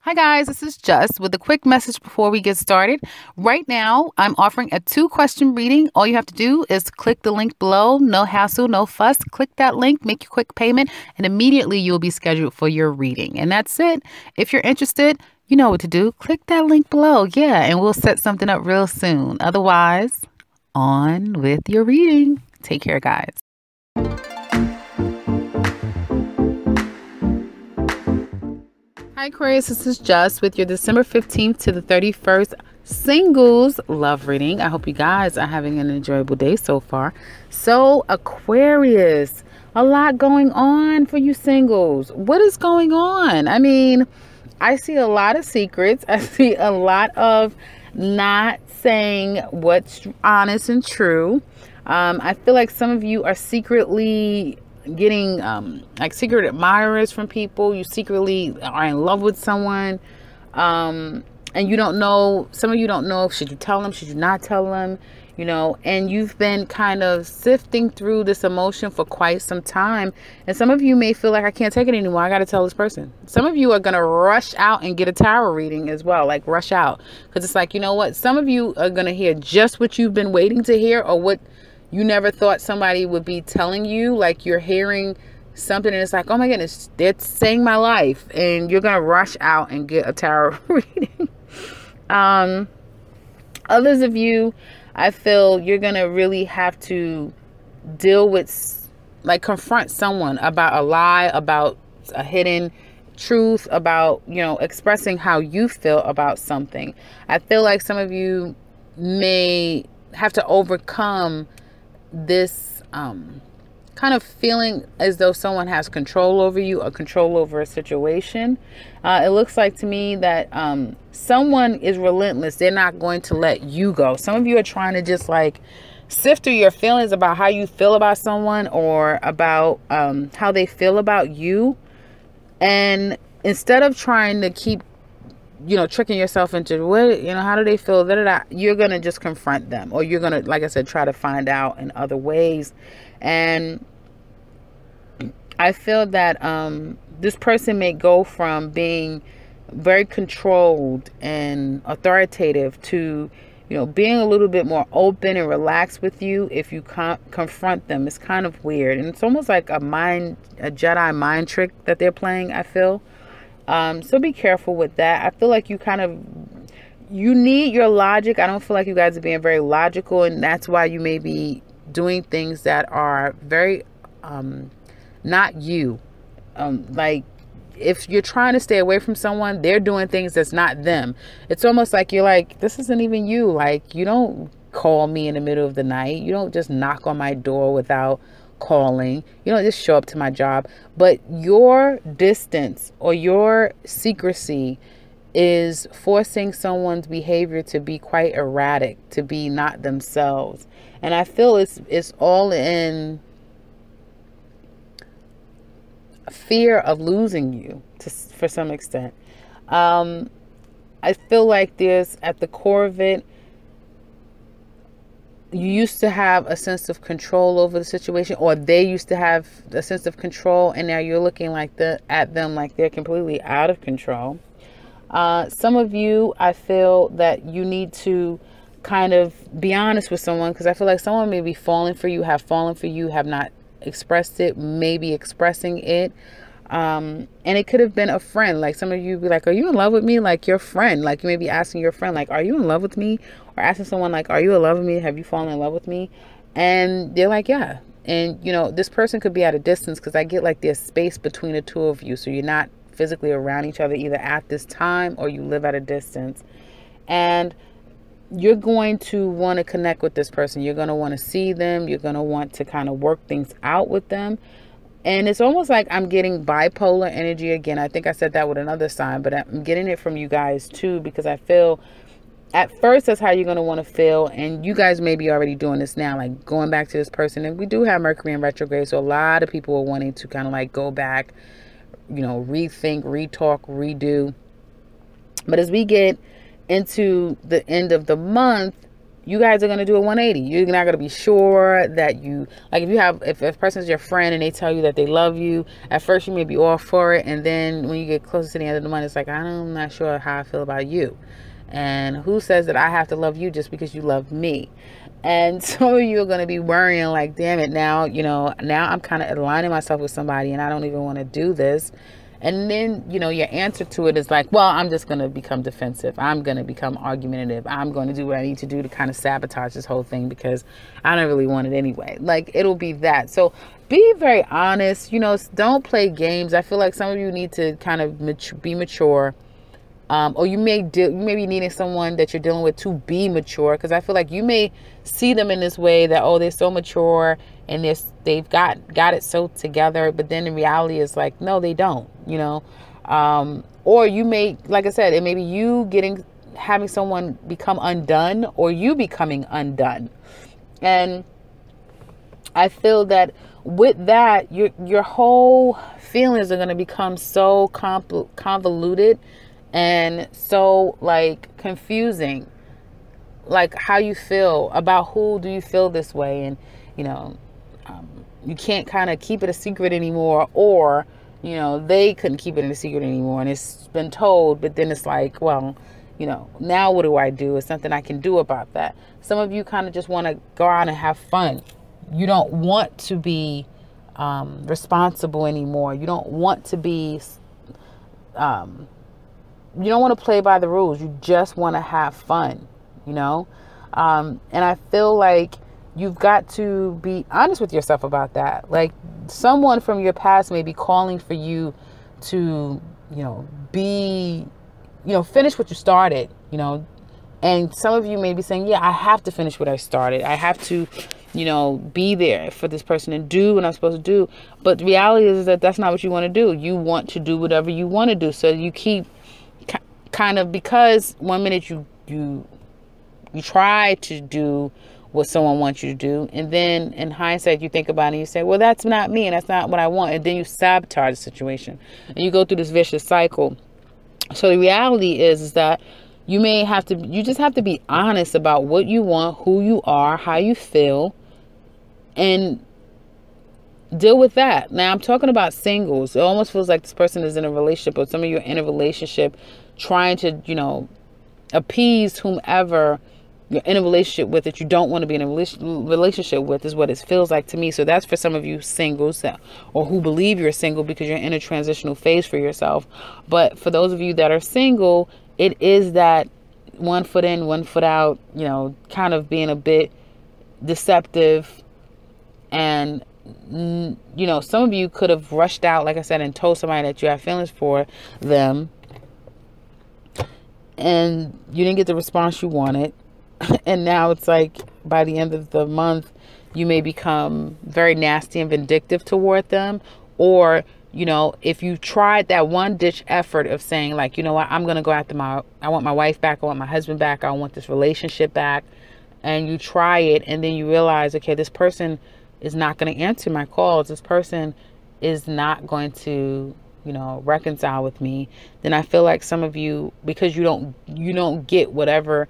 Hi guys, this is Just with a quick message before we get started. Right now, I'm offering a 2-question reading. All you have to do is click the link below. No hassle, no fuss. Click that link, make your quick payment, and immediately you'll be scheduled for your reading. And that's it. If you're interested, you know what to do. Click that link below. Yeah, and we'll set something up real soon. Otherwise, on with your reading. Take care, guys. Hi Aquarius, this is Just with your December 15th to the 31st singles love reading. I hope you guys are having an enjoyable day so far. So Aquarius, a lot going on for you singles. What is going on? I mean, I see a lot of secrets. I see a lot of not saying what's honest and true. I feel like some of you are secretly getting like secret admirers from people. You secretly are in love with someone, and you don't know, some of you don't know, should you tell them, should you not tell them, you know, and you've been kind of sifting through this emotion for quite some time. And some of you may feel like, I can't take it anymore, I got to tell this person. Some of you are going to rush out and get a tarot reading as well, like rush out, because it's like, you know what, some of you are going to hear just what you've been waiting to hear, or what you never thought somebody would be telling you. Like you're hearing something and it's like, oh my goodness, they're saying my life, and you're gonna rush out and get a tarot reading. Others of you, I feel you're gonna really have to deal with, like, confront someone about a lie, about a hidden truth, about, you know, expressing how you feel about something. I feel like some of you may have to overcome this kind of feeling as though someone has control over you or control over a situation. It looks like to me that someone is relentless. They're not going to let you go. Some of you are trying to just like sift through your feelings about how you feel about someone, or about how they feel about you. And instead of trying to keep, you know, tricking yourself into what, you know, how do they feel, da, da, da, you're going to just confront them, or you're going to, like I said, try to find out in other ways. And I feel that this person may go from being very controlled and authoritative to, you know, being a little bit more open and relaxed with you if you confront them. It's kind of weird, and it's almost like a Jedi mind trick that they're playing, I feel. So be careful with that. I feel like you need your logic. I don't feel like you guys are being very logical, and that's why you may be doing things that are very not you. Like if you're trying to stay away from someone, they're doing things that's not them. It's almost like you're like, this isn't even you. Like, you don't call me in the middle of the night. You don't just knock on my door without calling. You don't just show up to my job. But your distance or your secrecy is forcing someone's behavior to be quite erratic, to be not themselves. And I feel it's all in fear of losing you for some extent. I feel like there's, at the core of it, you used to have a sense of control over the situation, or they used to have a sense of control, and now you're looking like at them like they're completely out of control. Some of you, I feel that you need to kind of be honest with someone, because I feel like someone may be falling for you, have fallen for you, have not expressed it, maybe expressing it. And it could have been a friend. Like some of you be like, are you in love with me? Like your friend, like you may be asking your friend, like, are you in love with me? Or asking someone like, are you in love with me? Have you fallen in love with me? And they're like, yeah. And you know, this person could be at a distance, because I get like there's space between the two of you. So you're not physically around each other either at this time, or you live at a distance. And you're going to want to connect with this person. You're going to want to see them. You're going to want to kind of work things out with them. And it's almost like I'm getting bipolar energy again. I think I said that with another sign, but I'm getting it from you guys too, because I feel at first that's how you're going to want to feel. And you guys may be already doing this now, like going back to this person. And we do have Mercury in retrograde, so a lot of people are wanting to kind of like go back, you know, rethink, retalk, redo. But as we get into the end of the month, you guys are going to do a 180. You're not going to be sure that you, like, if a person's your friend and they tell you that they love you, at first you may be all for it. And then when you get closer to the end of the month, it's like, I'm not sure how I feel about you. And who says that I have to love you just because you love me? And some of you are going to be worrying like, damn it, now I'm kind of aligning myself with somebody and I don't even want to do this. And then, your answer to it is like, well, I'm just going to become defensive. I'm going to become argumentative. I'm going to do what I need to do to kind of sabotage this whole thing because I don't really want it anyway. Like, it'll be that. So be very honest, don't play games. I feel like some of you need to kind of be mature. Or you may be needing someone that you're dealing with to be mature, because I feel like you may see them in this way that, oh, they're so mature and they've got it so together, but then the reality is like, no, they don't, or you may, like I said, it may be you having someone become undone or you becoming undone. And I feel that with that, your whole feelings are going to become so convoluted and so like confusing, like how you feel about who do you feel this way. And, you can't kind of keep it a secret anymore, or, they couldn't keep it in a secret anymore. And it's been told, but then it's like, well, now what do I do? It's something I can do about that. Some of you kind of just want to go out and have fun. You don't want to be responsible anymore. You don't want to be, you don't want to play by the rules. You just want to have fun, and I feel like you've got to be honest with yourself about that. Like, someone from your past may be calling for you to, finish what you started, and some of you may be saying, yeah, I have to finish what I started. I have to, be there for this person and do what I'm supposed to do. But the reality is that that's not what you want to do. You want to do whatever you want to do. So you keep kind of, because one minute you try to do what someone wants you to do, and then in hindsight you think about it and you say, well, that's not me and that's not what I want, and then you sabotage the situation and you go through this vicious cycle. So the reality is that you just have to be honest about what you want, who you are, how you feel, and deal with that. Now, I'm talking about singles. It almost feels like this person is in a relationship, or some of you are in a relationship trying to, appease whomever you're in a relationship with that you don't want to be in a relationship with, is what it feels like to me. So that's for some of you singles or who believe you're single because you're in a transitional phase for yourself. But for those of you that are single, it is that one foot in, one foot out, kind of being a bit deceptive. And, some of you could have rushed out, like I said, and told somebody that you have feelings for them, and you didn't get the response you wanted. And now it's like by the end of the month, you may become very nasty and vindictive toward them. Or, if you tried that one ditch effort of saying like, what, I'm going to go after I want my wife back. I want my husband back. I want this relationship back. And you try it, and then you realize, okay, this person is not going to answer my calls. This person is not going to, reconcile with me. Then I feel like some of you, because you don't get whatever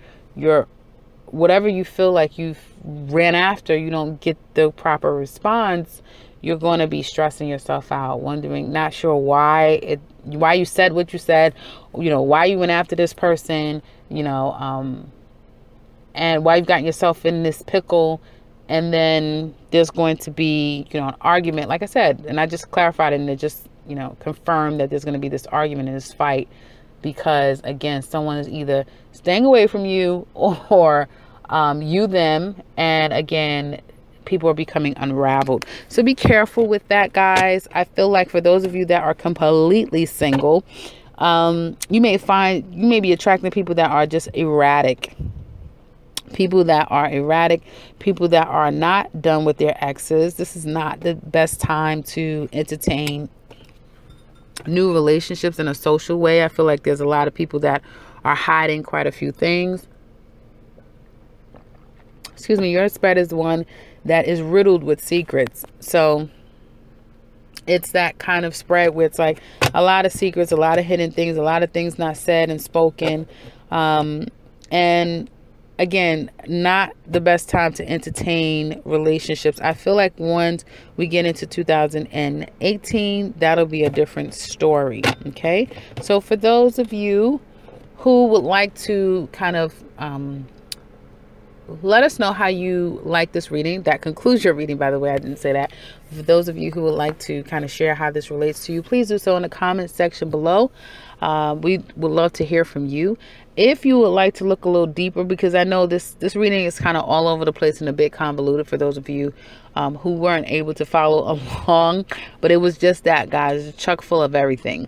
you feel like you've ran after, you don't get the proper response, you're going to be stressing yourself out, wondering, not sure why you said what you said, why you went after this person, and why you've gotten yourself in this pickle. And then there's going to be, an argument, like I said, and I just clarified it, and it just, confirmed that there's going to be this argument and this fight. Because again, someone is either staying away from you or you them. And again, people are becoming unraveled. So be careful with that, guys. I feel like for those of you that are completely single, you may be attracting people that are just erratic. People that are erratic, people that are not done with their exes. This is not the best time to entertain new relationships in a social way. I feel like there's a lot of people that are hiding quite a few things. Excuse me, your spread is one that is riddled with secrets. So it's that kind of spread where it's like a lot of secrets, a lot of hidden things, a lot of things not said and spoken. And again, not the best time to entertain relationships. I feel like once we get into 2018, that'll be a different story. Okay, so for those of you who would like to kind of let us know how you like this reading. That concludes your reading, by the way. I didn't say that. For those of you who would like to kind of share how this relates to you, please do so in the comment section below. We would love to hear from you. If you would like to look a little deeper, because I know this reading is kind of all over the place and a bit convoluted for those of you who weren't able to follow along, but it was just that, guys, it's chock full of everything.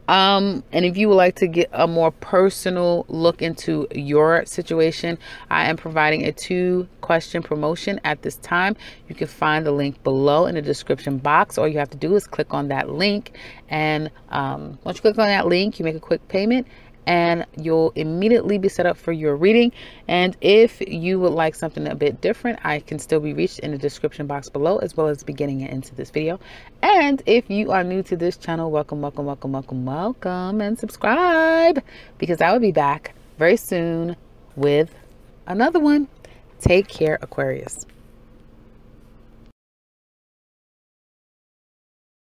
And if you would like to get a more personal look into your situation, I am providing a 2-question promotion at this time. You can find the link below in the description box. All you have to do is click on that link. And once you click on that link, you make a quick payment and you'll immediately be set up for your reading. And if you would like something a bit different, I can still be reached in the description box below, as well as beginning and into this video. And if you are new to this channel, welcome, welcome, welcome, welcome, welcome, and subscribe, because I will be back very soon with another one. Take care, Aquarius.